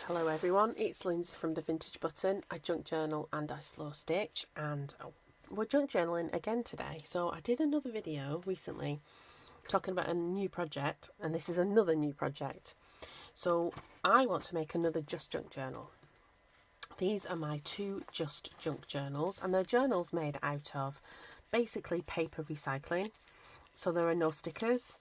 Hello everyone, it's Lindsay from The Vintage Button. I junk journal and I slow stitch, and we're junk journaling again today. So I did another video recently talking about a new project, and this is another new project. So I want to make another just junk journal. These are my two just junk journals, and they're journals made out of basically paper recycling. So there are no stickers.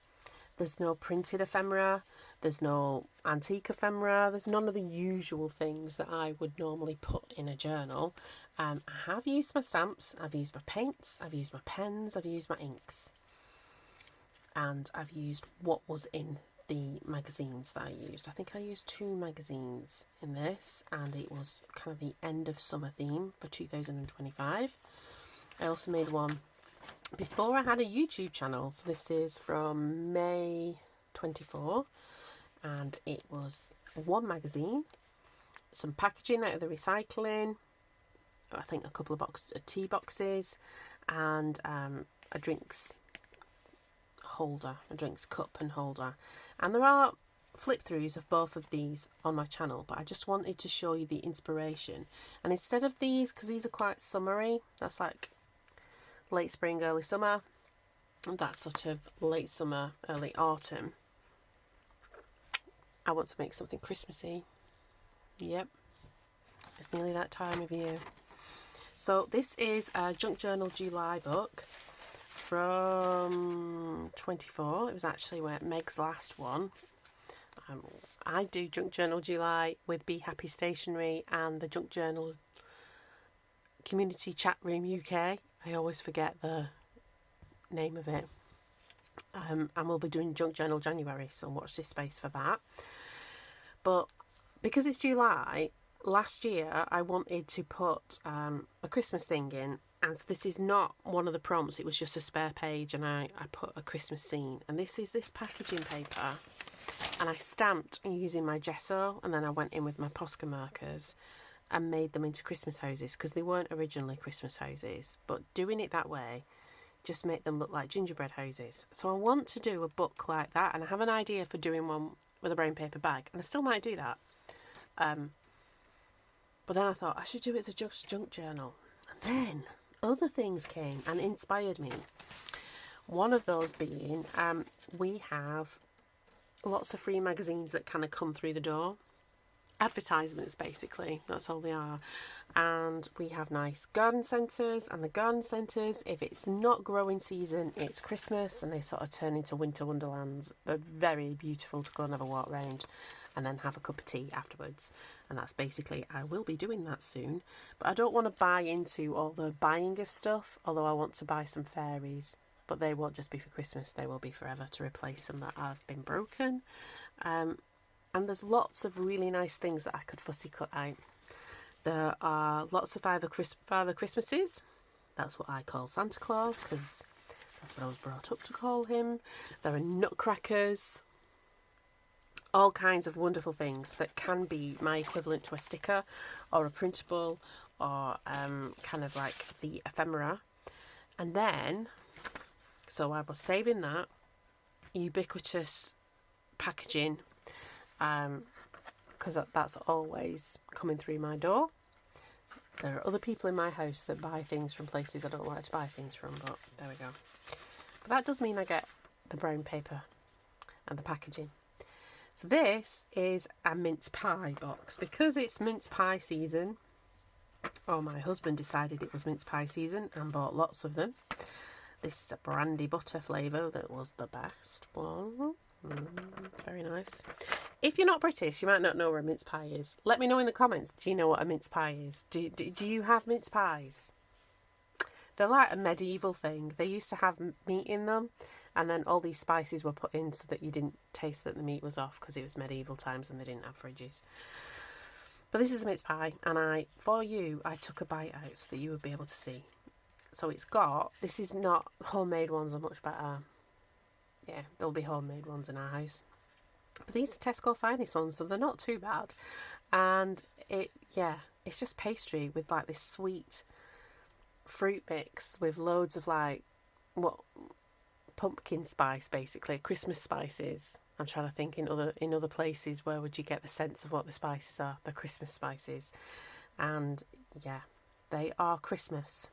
There's no printed ephemera, there's no antique ephemera, there's none of the usual things that I would normally put in a journal. I have used my stamps, I've used my paints, I've used my pens, I've used my inks. And I've used what was in the magazines that I used. I think I used 2 magazines in this, and it was kind of the end of summer theme for 2025. I also made one before I had a YouTube channel, so this is from May 24, and it was one magazine, some packaging out of the recycling, I think a couple of tea boxes, and a drinks holder, a drinks cup and holder. And there are flip throughs of both of these on my channel, but I just wanted to show you the inspiration. And instead of these, because these are quite summery, that's like late spring, early summer, and that's sort of late summer, early autumn, I want to make something Christmassy. Yep, it's nearly that time of year. So this is a Junk Journal July book from 24. It was actually Meg's last one. I do Junk Journal July with Be Happy Stationery and the Junk Journal Community Chat Room UK. I always forget the name of it. And we'll be doing Junk Journal January, so watch this space for that. But because it's July, last year I wanted to put a Christmas thing in, and this is not one of the prompts, it was just a spare page, and I put a Christmas scene. And this is this packaging paper, and I stamped using my gesso, and then I went in with my Posca markers and made them into Christmas houses, because they weren't originally Christmas houses, but doing it that way just make them look like gingerbread houses. So I want to do a book like that, and I have an idea for doing one with a brown paper bag, and I still might do that. But then I thought I should do it as a just junk journal, and then other things came and inspired me. One of those being we have lots of free magazines that kind of come through the door. Advertisements, basically, that's all they are. And we have nice garden centres, and the garden centres, if it's not growing season, it's Christmas, and they sort of turn into winter wonderlands. They're very beautiful to go and have a walk round and then have a cup of tea afterwards. And that's basically, I will be doing that soon. But I don't want to buy into all the buying of stuff, although I want to buy some fairies, but they won't just be for Christmas, they will be forever, to replace some that have been broken. And there's lots of really nice things that I could fussy cut out. There are lots of Father Christmases. That's what I call Santa Claus, because that's what I was brought up to call him. There are nutcrackers. All kinds of wonderful things that can be my equivalent to a sticker or a printable, or kind of like the ephemera. And then, so I was saving that ubiquitous packaging, because that's always coming through my door. There are other people in my house that buy things from places I don't like to buy things from, but there we go. But that does mean I get the brown paper and the packaging. So this is a mince pie box, because it's mince pie season. Oh, my husband decided it was mince pie season and bought lots of them. This is a brandy butter flavour that was the best one. Very nice. If you're not British, you might not know where a mince pie is. Let me know in the comments. Do you know what a mince pie is? Do you have mince pies? They're like a medieval thing. They used to have meat in them, and then all these spices were put in so that you didn't taste that the meat was off, because it was medieval times and they didn't have fridges. But this is a mince pie, and for you, I took a bite out so that you would be able to see. So it's got, this is not, homemade ones are much better. Yeah, there'll be homemade ones in our house. But these are Tesco Finest ones, so they're not too bad. And it's just pastry with like this sweet fruit mix with loads of like pumpkin spice, basically Christmas spices, I'm trying to think in other places where would you get the sense of what the spices are, the Christmas spices. And yeah, they are Christmas.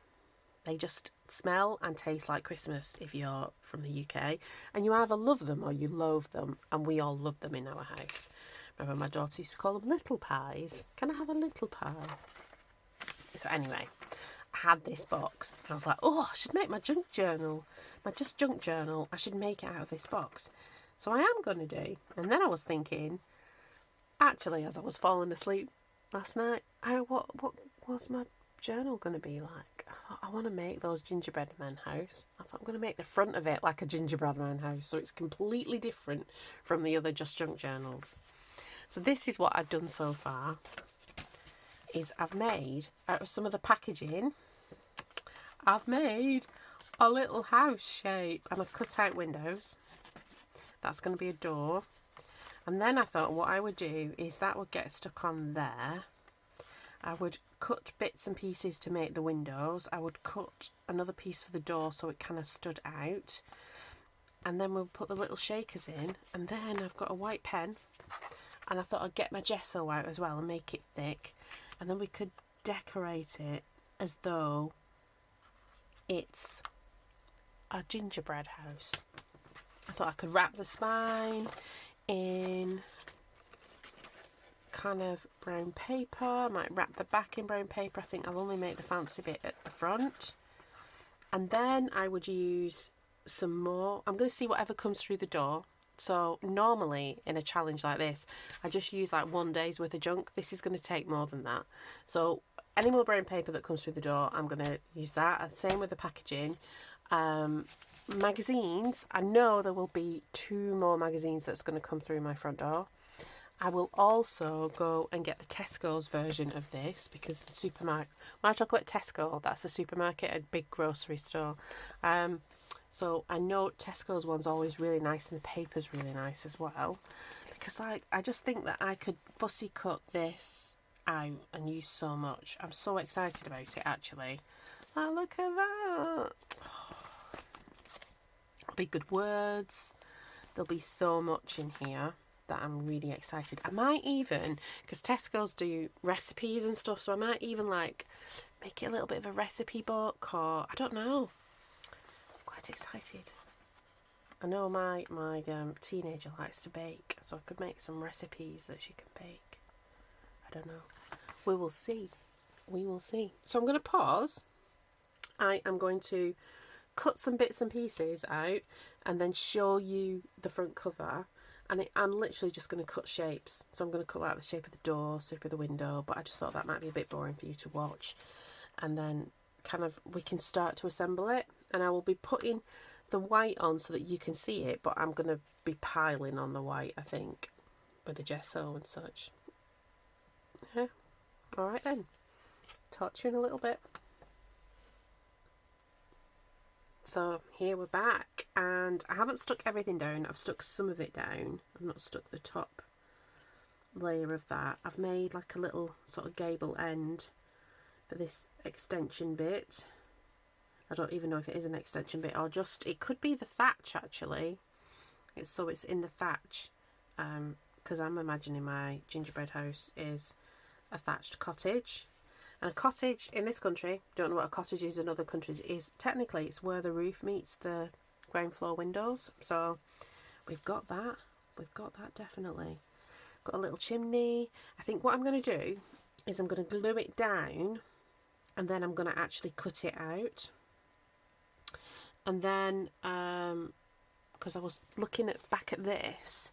They just smell and taste like Christmas if you're from the UK. And you either love them or you loathe them. And we all love them in our house. Remember, my daughter used to call them little pies. Can I have a little pie? So anyway, I had this box. And I was like, oh, I should make my junk journal. My just junk journal. I should make it out of this box. So I am going to do. And then I was thinking, actually, as I was falling asleep last night, what was my journal going to be like? I thought, I want to make those gingerbread man house. I thought I'm going to make the front of it like a gingerbread man house, so it's completely different from the other just junk journals. So this is what I've done so far. Is I've made out of some of the packaging, I've made a little house shape, and I've cut out windows. That's going to be a door. And then I thought what I would do is that would get stuck on there. I would cut bits and pieces to make the windows. I would cut another piece for the door so it kind of stood out. And then we'll put the little shakers in. And then I've got a white pen. And I thought I'd get my gesso out as well and make it thick. And then we could decorate it as though it's a gingerbread house. I thought I could wrap the spine in kind of brown paper. I might wrap the back in brown paper. I think I'll only make the fancy bit at the front. And then I would use some more. I'm going to see whatever comes through the door. So normally in a challenge like this, I just use like 1 day's worth of junk. This is going to take more than that. So any more brown paper that comes through the door, I'm going to use that. And same with the packaging. Magazines, I know there will be 2 more magazines that's going to come through my front door. I will also go and get the Tesco's version of this, because the supermarket, when I talk about Tesco, that's a supermarket, a big grocery store. So I know Tesco's one's always really nice, and the paper's really nice as well, because I just think that I could fussy cut this out and use so much. I'm so excited about it, actually. Oh, look at that. There'll be good words. There'll be so much in here that I'm really excited. I might even, because Tesco's do recipes and stuff, so I might even like make it a little bit of a recipe book, or I don't know. I'm quite excited. I know my teenager likes to bake, so I could make some recipes that she can bake. I don't know. We will see. We will see. So I'm going to pause. I am going to cut some bits and pieces out and then show you the front cover. And I'm literally just going to cut shapes. So I'm going to cut out the shape of the door, shape of the window, but I just thought that might be a bit boring for you to watch. And then kind of we can start to assemble it. And I will be putting the white on so that you can see it, but I'm going to be piling on the white, I think, with the gesso and such. Yeah. All right then. Talk to you in a little bit. So here we're back, and I haven't stuck everything down. I've stuck some of it down. I've not stuck the top layer of that. I've made like a little sort of gable end for this extension bit. I don't even know if it is an extension bit or just, it could be the thatch actually. It's in the thatch, because I'm imagining my gingerbread house is a thatched cottage. And a cottage in this country, don't know what a cottage is in other countries, is technically it's where the roof meets the ground floor windows. So we've got that. We've got that definitely. Got a little chimney. I think what I'm going to do is I'm going to glue it down, and then I'm going to actually cut it out. And then, because I was looking back at this,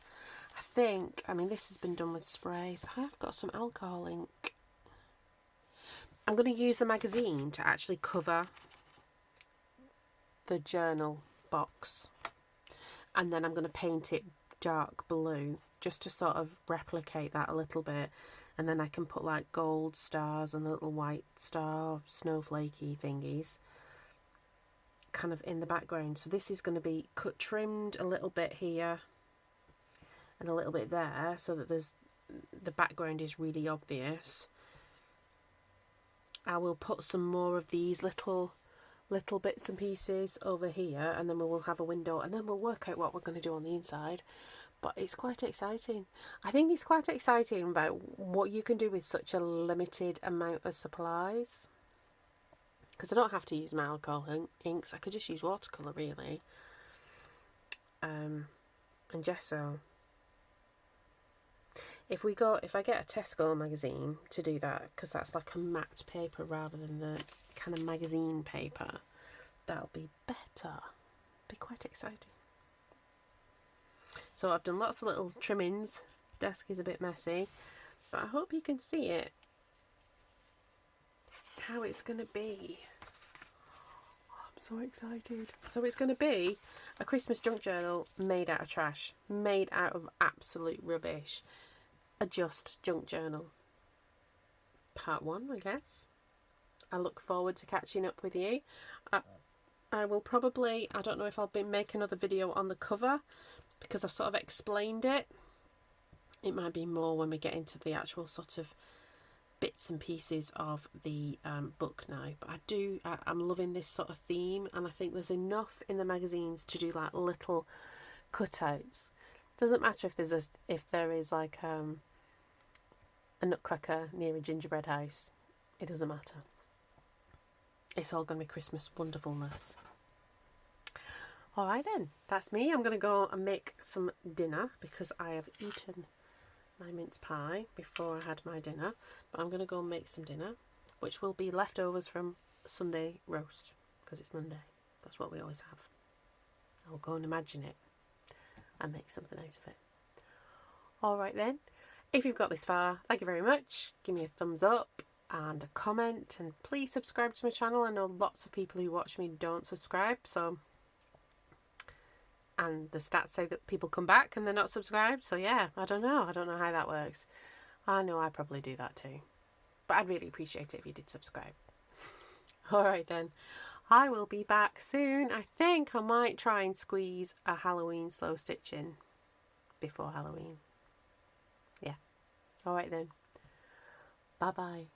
I think, I mean, this has been done with sprays. I have got some alcohol ink. I'm going to use the magazine to actually cover the journal box, and then I'm going to paint it dark blue just to sort of replicate that a little bit, and then I can put like gold stars and little white star snowflakey thingies kind of in the background. So this is going to be trimmed a little bit here and a little bit there, so that the background is really obvious. I will put some more of these little bits and pieces over here, and then we will have a window, and then we'll work out what we're going to do on the inside. But it's quite exciting. I think it's quite exciting about what you can do with such a limited amount of supplies. Because I don't have to use my alcohol inks. I could just use watercolour, really. And gesso. If I get a Tesco magazine to do that, because that's like a matte paper rather than the kind of magazine paper, that'll be better. Be quite exciting. So I've done lots of little trimmings. Desk is a bit messy, but I hope you can see it, how it's going to be. Oh, I'm so excited. So it's going to be a Christmas junk journal made out of trash, made out of absolute rubbish. A just junk journal. Part 1, I guess. I look forward to catching up with you. I will probably, I don't know if I'll make another video on the cover, because I've sort of explained it. It might be more when we get into the actual sort of bits and pieces of the book now. But I'm loving this sort of theme, and I think there's enough in the magazines to do like little cutouts. Doesn't matter if there is like a nutcracker near a gingerbread house. It doesn't matter. It's all going to be Christmas wonderfulness. Alright then, that's me. I'm going to go and make some dinner because I have eaten my mince pie before I had my dinner. But I'm going to go and make some dinner, which will be leftovers from Sunday roast, because it's Monday. That's what we always have. I'll go and imagine it and make something out of it. Alright then, if you've got this far, thank you very much. Give me a thumbs up and a comment, and please subscribe to my channel. I know lots of people who watch me don't subscribe, and the stats say that people come back and they're not subscribed, so yeah, I don't know how that works. I know I probably do that too, but I'd really appreciate it if you did subscribe. Alright then, I will be back soon. I think I might try and squeeze a Halloween slow stitch in before Halloween. Yeah. Alright then, bye bye.